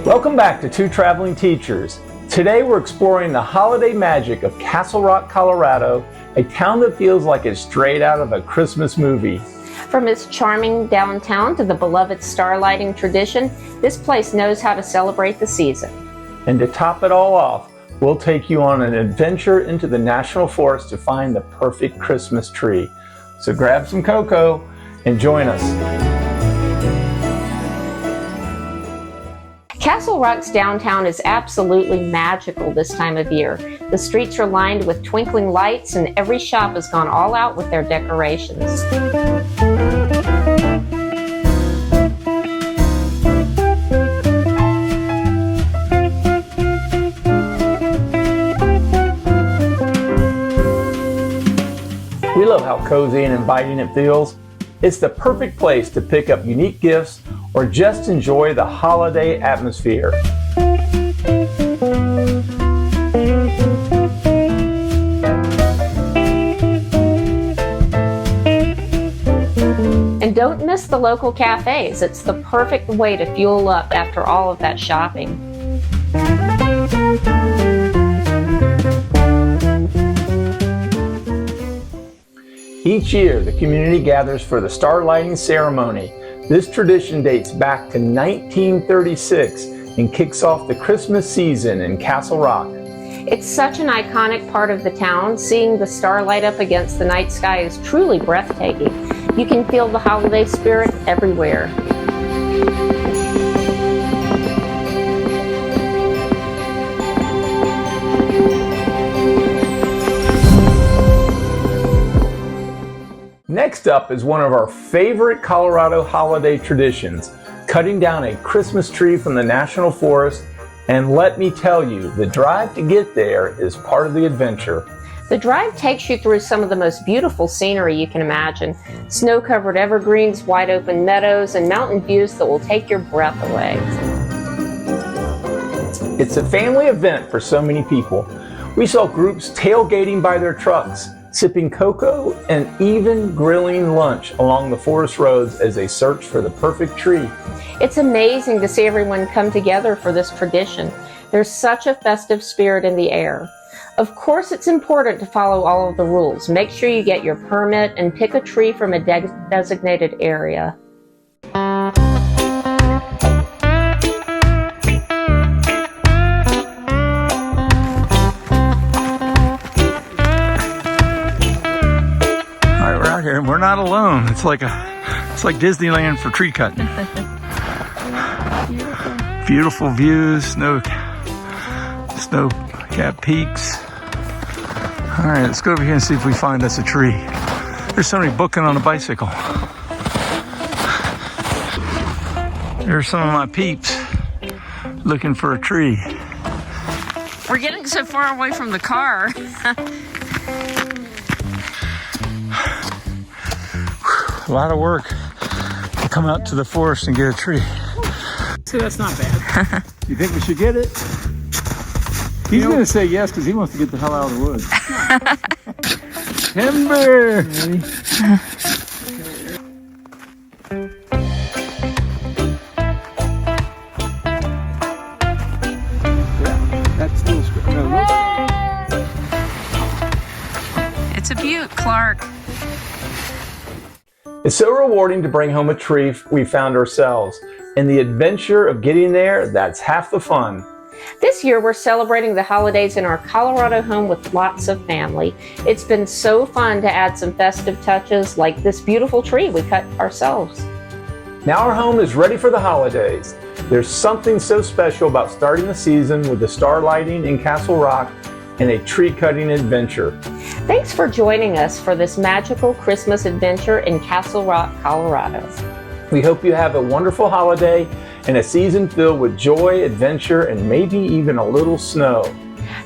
Welcome back to Two Traveling Teachers. Today we're exploring the holiday magic of Castle Rock, Colorado, a town that feels like it's straight out of a Christmas movie. From its charming downtown to the beloved starlighting tradition, this place knows how to celebrate the season. And to top it all off, we'll take you on an adventure into the National Forest to find the perfect Christmas tree. So grab some cocoa and join us. Castle Rock's downtown is absolutely magical this time of year. The streets are lined with twinkling lights and every shop has gone all out with their decorations. We love how cozy and inviting it feels. It's the perfect place to pick up unique gifts or just enjoy the holiday atmosphere. And don't miss the local cafes. It's the perfect way to fuel up after all of that shopping. Each year, the community gathers for the Starlighting ceremony. This tradition dates back to 1936 and kicks off the Christmas season in Castle Rock. It's such an iconic part of the town. Seeing the star light up against the night sky is truly breathtaking. You can feel the holiday spirit everywhere. Next up is one of our favorite Colorado holiday traditions, cutting down a Christmas tree from the National Forest. And let me tell you, the drive to get there is part of the adventure. The drive takes you through some of the most beautiful scenery you can imagine. Snow-covered evergreens, wide-open meadows, and mountain views that will take your breath away. It's a family event for so many people. We saw groups tailgating by their trucks, sipping cocoa, and even grilling lunch along the forest roads as they search for the perfect tree. It's amazing to see everyone come together for this tradition. There's such a festive spirit in the air. Of course, it's important to follow all of the rules. Make sure you get your permit and pick a tree from a designated area. Here, and we're not alone. It's like Disneyland for tree cutting. Beautiful views, snow-capped peaks. All right, let's go over here and see if we find us a tree. There's somebody booking on a bicycle. There's some of my peeps looking for a tree. We're getting so far away from the car. A lot of work to come out to the forest and get a tree. So that's not bad. You think we should get it? He's going to say yes because he wants to get the hell out of the woods. Timber! Yeah, that's still It's a beaut, Clark. It's so rewarding to bring home a tree we found ourselves. And the adventure of getting there, that's half the fun. This year we're celebrating the holidays in our Colorado home with lots of family. It's been so fun to add some festive touches like this beautiful tree we cut ourselves. Now our home is ready for the holidays. There's something so special about starting the season with the starlighting in Castle Rock and a tree cutting adventure. Thanks for joining us for this magical Christmas adventure in Castle Rock, Colorado. We hope you have a wonderful holiday and a season filled with joy, adventure, and maybe even a little snow.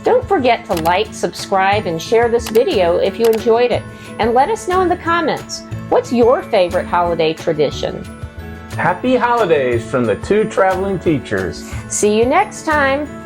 Don't forget to like, subscribe, and share this video if you enjoyed it. And let us know in the comments, what's your favorite holiday tradition? Happy holidays from the Two Traveling Teachers. See you next time.